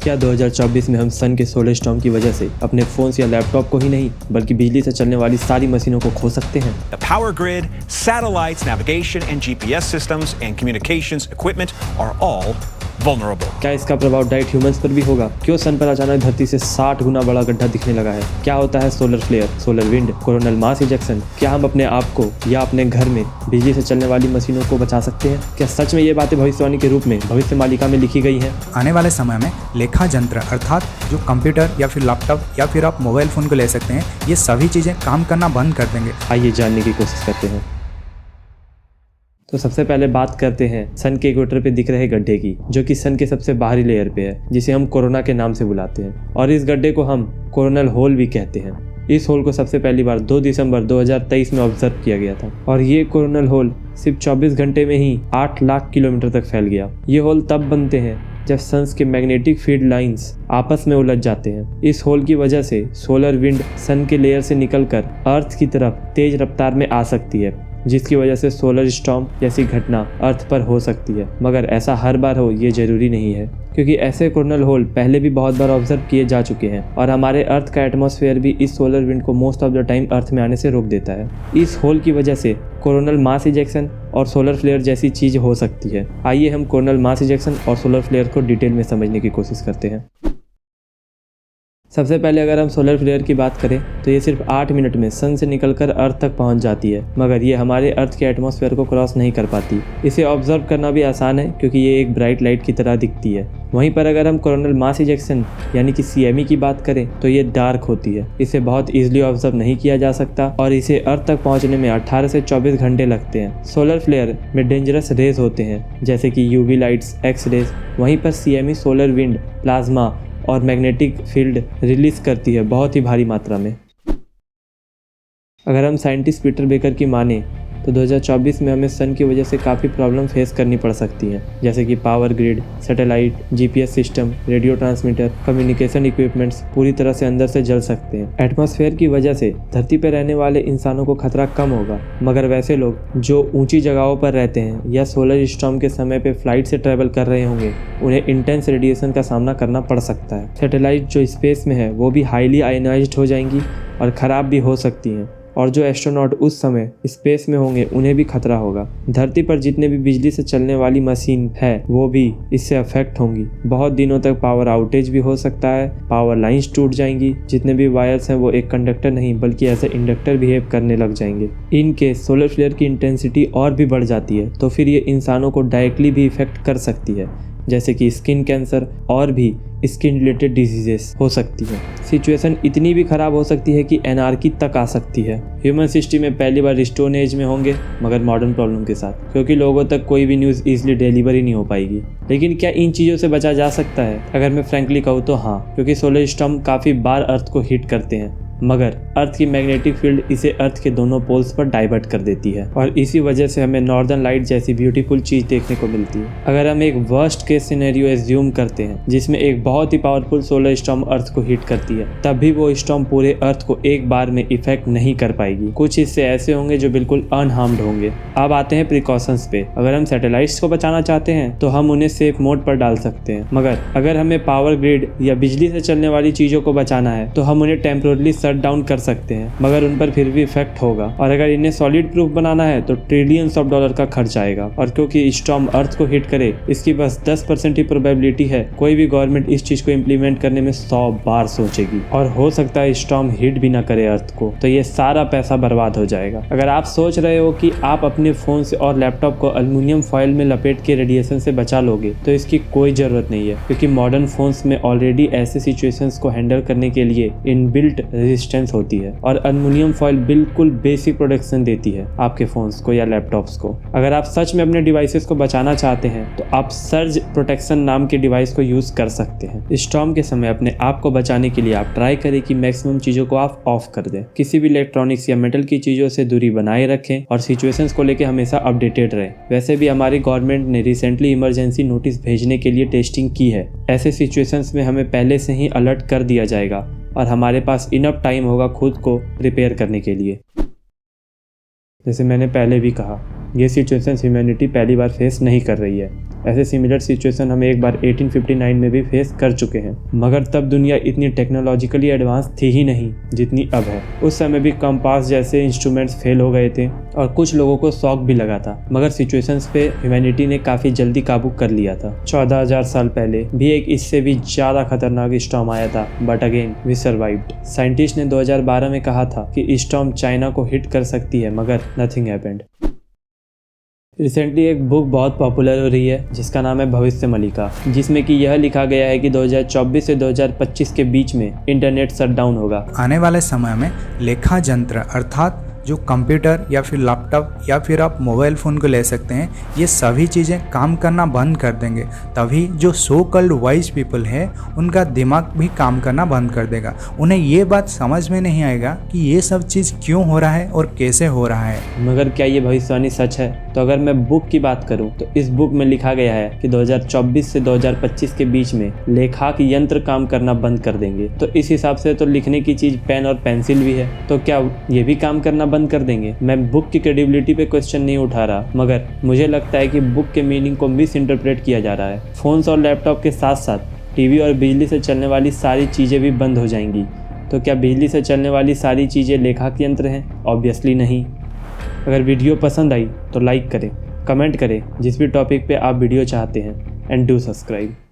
क्या 2024 में हम सन के सोलर स्टॉर्म की वजह से अपने फोन्स या लैपटॉप को ही नहीं बल्कि बिजली से चलने वाली सारी मशीनों को खो सकते हैं? The power grid, satellites, navigation and GPS systems and communications equipment are all vulnerable. क्या इसका प्रभाव डायरेक्ट ह्यूमंस पर भी होगा? क्यों सन पर अचानक धरती से 60 गुना बड़ा गड्ढा दिखने लगा है? क्या होता है solar flare, solar wind, coronal mass ejection? क्या हम अपने आप को या अपने घर में बिजली से चलने वाली मशीनों को बचा सकते हैं? क्या सच में ये बातें भविष्यवाणी के रूप में भविष्य मालिका में लिखी गई हैं? आने वाले समय में लेखा यंत्र अर्थात जो कंप्यूटर या फिर लैपटॉप या फिर आप मोबाइल फ़ोन को ले सकते हैं, ये सभी चीज़ें काम करना बंद कर देंगे। आइए जानने की कोशिश करते हैं। तो सबसे पहले बात करते हैं सन के इक्वेटर पे दिख रहे गड्ढे की, जो कि सन के सबसे बाहरी लेयर पे है, जिसे हम कोरोना के नाम से बुलाते हैं। और इस गड्ढे को हम कोरोनल होल भी कहते हैं। इस होल को सबसे पहली बार 2 दिसंबर 2023 में ऑब्जर्व किया गया था और ये कोरोनल होल सिर्फ 24 घंटे में ही 8 लाख किलोमीटर तक फैल गया। ये होल तब बनते हैं जब सन्स के मैग्नेटिक फील्ड लाइंस आपस में उलझ जाते हैं। इस होल की वजह से सोलर विंड सन के लेयर से निकलकर अर्थ की तरफ तेज रफ्तार में आ सकती है, जिसकी वजह से सोलर स्टॉर्म जैसी घटना अर्थ पर हो सकती है। मगर ऐसा हर बार हो ये जरूरी नहीं है, क्योंकि ऐसे कोरोनल होल पहले भी बहुत बार ऑब्जर्व किए जा चुके हैं और हमारे अर्थ का एटमॉस्फेयर भी इस सोलर विंड को मोस्ट ऑफ द टाइम अर्थ में आने से रोक देता है। इस होल की वजह से कोरोनल मास इजेक्शन और सोलर फ्लेयर जैसी चीज हो सकती है। आइए हम कोरोनल मास इजेक्शन और सोलर फ्लेयर को डिटेल में समझने की कोशिश करते हैं। सबसे पहले अगर हम सोलर फ्लेयर की बात करें तो ये सिर्फ 8 मिनट में सन से निकलकर अर्थ तक पहुंच जाती है, मगर ये हमारे अर्थ के एटमॉस्फेयर को क्रॉस नहीं कर पाती। इसे ऑब्जर्व करना भी आसान है क्योंकि ये एक ब्राइट लाइट की तरह दिखती है। वहीं पर अगर हम कोरोनल मास इजेक्शन यानी कि CME की बात करें तो ये डार्क होती है। इसे बहुत ईजिली ऑब्जर्व नहीं किया जा सकता और इसे अर्थ तक पहुंचने में 18 से 24 घंटे लगते हैं। सोलर फ्लेयर में डेंजरस रेज होते हैं जैसे कि UV लाइट्स, एक्स रेज। वहीं पर CME सोलर विंड, प्लाज्मा और मैग्नेटिक फील्ड रिलीज करती है बहुत ही भारी मात्रा में। अगर हम साइंटिस्ट पीटर बेकर की माने तो 2024 में हमें सन की वजह से काफ़ी प्रॉब्लम फेस करनी पड़ सकती हैं, जैसे कि power grid, satellite, GPS system, radio transmitter, communication equipments पूरी तरह से अंदर से जल सकते हैं। एटमॉस्फेयर की वजह से धरती पर रहने वाले इंसानों को खतरा कम होगा, मगर वैसे लोग जो ऊंची जगहों पर रहते हैं या सोलर स्टॉर्म के समय पे फ्लाइट से ट्रैवल कर रहे होंगे, उन्हें इंटेंस रेडिएशन का सामना करना पड़ सकता है। सैटेलाइट जो स्पेस में है वो भी हाईली आयनाइज्ड हो जाएंगी और ख़राब भी हो सकती हैं, और जो एस्ट्रोनॉट उस समय स्पेस में होंगे उन्हें भी खतरा होगा। धरती पर जितने भी बिजली से चलने वाली मशीन है वो भी इससे अफेक्ट होंगी। बहुत दिनों तक पावर आउटेज भी हो सकता है, पावर लाइंस टूट जाएंगी, जितने भी वायर्स हैं वो एक कंडक्टर नहीं बल्कि ऐसे इंडक्टर बिहेव करने लग जाएंगे। इन केस सोलर फ्लेयर की इंटेंसिटी और भी बढ़ जाती है तो फिर ये इंसानों को डायरेक्टली भी इफेक्ट कर सकती है, जैसे कि स्किन कैंसर और भी स्किन रिलेटेड डिजीजेस हो सकती है। सिचुएशन इतनी भी खराब हो सकती है कि एनार्की तक आ सकती है। ह्यूमन हिस्ट्री में पहली बार स्टोन एज में होंगे, मगर मॉडर्न प्रॉब्लम के साथ, क्योंकि लोगों तक कोई भी न्यूज़ इजीली डिलीवर ही नहीं हो पाएगी। लेकिन क्या इन चीज़ों से बचा जा सकता है? अगर मैं फ्रैंकली कहूँ तो हाँ, क्योंकि सोलर स्टॉर्म काफ़ी बार अर्थ को हिट करते हैं, मगर अर्थ की मैग्नेटिक फील्ड इसे अर्थ के दोनों पोल्स पर डाइवर्ट कर देती है और इसी वजह से हमें नॉर्दर्न लाइट जैसी ब्यूटीफुल चीज देखने को मिलती है। अगर हम एक वर्स्ट केस सिनेरियो एज्यूम करते हैं जिसमें एक बहुत ही पावरफुल सोलर स्टॉर्म अर्थ को हिट करती है, तब भी वो स्टॉर्म पूरे अर्थ को एक बार में इफेक्ट नहीं कर पाएगी। कुछ हिस्से ऐसे होंगे जो बिल्कुल अनहार्म्ड होंगे। अब आते हैं प्रिकॉशंस पे। अगर हम सैटेलाइट्स को बचाना चाहते हैं तो हम उन्हें सेफ मोड पर डाल सकते हैं, मगर अगर हमें पावर ग्रिड या बिजली से चलने वाली चीजों को बचाना है तो हम उन्हें टेम्पोरली शट डाउन कर सकते हैं, मगर उन पर फिर भी इफेक्ट होगा। और अगर इन्हें सॉलिड प्रूफ बनाना है तो ट्रिलियंस ऑफ डॉलर का खर्च आएगा। और क्योंकि स्टॉर्म अर्थ को हिट करे इसकी बस 10% ही प्रोबेबिलिटी है, कोई भी गवर्नमेंट इस चीज को इम्प्लीमेंट करने में 100 बार सोचेगी और हो सकता है स्टॉर्म हिट भी ना करे अर्थ को, तो ये सारा पैसा बर्बाद हो जाएगा। अगर आप सोच रहे हो कि आप अपने फोन से और लैपटॉप को एल्युमिनियम फॉइल में लपेट के रेडिएशन से बचा लोगे, तो इसकी कोई जरूरत नहीं है, क्योंकि मॉडर्न फोन्स में ऑलरेडी ऐसे सिचुएशंस को हैंडल करने के लिए इनबिल्ट रेजिस्टेंस होती है और एल्युमिनियम फॉइल बिल्कुल बेसिक प्रोटेक्शन देती है आपके फोन्स को या लैपटॉप्स को। अगर आप सच में अपने डिवाइसेस को बचाना चाहते हैं तो आप सर्ज प्रोटेक्शन नाम के डिवाइस को यूज कर सकते हैं। स्टॉर्म के समय अपने आप को बचाने के लिए आप ट्राई करें कि मैक्सिमम चीजों को आप ऑफ कर दें, किसी भी इलेक्ट्रॉनिक्स या मेटल की चीजों से दूरी बनाए रखें और सिचुएशंस को लेकर हमेशा अपडेटेड रहें। वैसे भी हमारी गवर्नमेंट ने रिसेंटली इमरजेंसी नोटिस भेजने के लिए टेस्टिंग की है। ऐसे सिचुएशंस में हमें पहले से ही अलर्ट कर दिया जाएगा और हमारे पास इनफ टाइम होगा खुद को प्रिपेयर करने के लिए। जैसे मैंने पहले भी कहा, ये सिचुएशन ह्यूमैनिटी पहली बार फेस नहीं कर रही है। ऐसे सिमिलर सिचुएशन हम एक बार 1859 में भी फेस कर चुके हैं, मगर तब दुनिया इतनी टेक्नोलॉजिकली एडवांस थी ही नहीं जितनी अब है। उस समय भी कंपास जैसे इंस्ट्रूमेंट्स फेल हो गए थे और कुछ लोगों को शॉक भी लगा था, मगर सिचुएशंस पे ह्यूमैनिटी ने काफ़ी जल्दी काबू कर लिया था। 14,000 साल पहले भी एक इससे भी ज़्यादा खतरनाक स्टॉर्म आया था, but again we survived. Scientist ने 2012 में कहा था कि स्टॉर्म चाइना को हिट कर सकती है, मगर नथिंग हैपेंड। रिसेंटली एक बुक बहुत पॉपुलर हो रही है जिसका नाम है भविष्य मलिका, जिसमें कि यह लिखा गया है कि 2024 से 2025 के बीच में इंटरनेट शटडाउन होगा। आने वाले समय में लेखा यंत्र अर्थात जो कंप्यूटर या फिर लैपटॉप या फिर आप मोबाइल फ़ोन को ले सकते हैं, ये सभी चीज़ें काम करना बंद कर देंगे। तभी जो सो कॉल्ड वाइज पीपल है उनका दिमाग भी काम करना बंद कर देगा। उन्हें ये बात समझ में नहीं आएगा कि ये सब चीज़ क्यों हो रहा है और कैसे हो रहा है। मगर क्या ये भविष्यवाणी सच है? तो अगर मैं बुक की बात करूं तो इस बुक में लिखा गया है कि 2024 से 2025 के बीच में लेखाक यंत्र काम करना बंद कर देंगे। तो इस हिसाब से तो लिखने की चीज़ पेन और पेंसिल भी है, तो क्या ये भी काम करना बंद कर देंगे? मैं बुक की क्रेडिबिलिटी पे क्वेश्चन नहीं उठा रहा, मगर मुझे लगता है कि बुक के मीनिंग को मिस इंटरप्रेट किया जा रहा है। फोन्स और लैपटॉप के साथ साथ टीवी और बिजली से चलने वाली सारी चीज़ें भी बंद हो जाएंगी। तो क्या बिजली से चलने वाली सारी चीज़ें लेखाक यंत्र हैं? ऑब्वियसली नहीं। अगर वीडियो पसंद आई तो लाइक करें, कमेंट करें जिस भी टॉपिक पे आप वीडियो चाहते हैं, एंड डू सब्सक्राइब।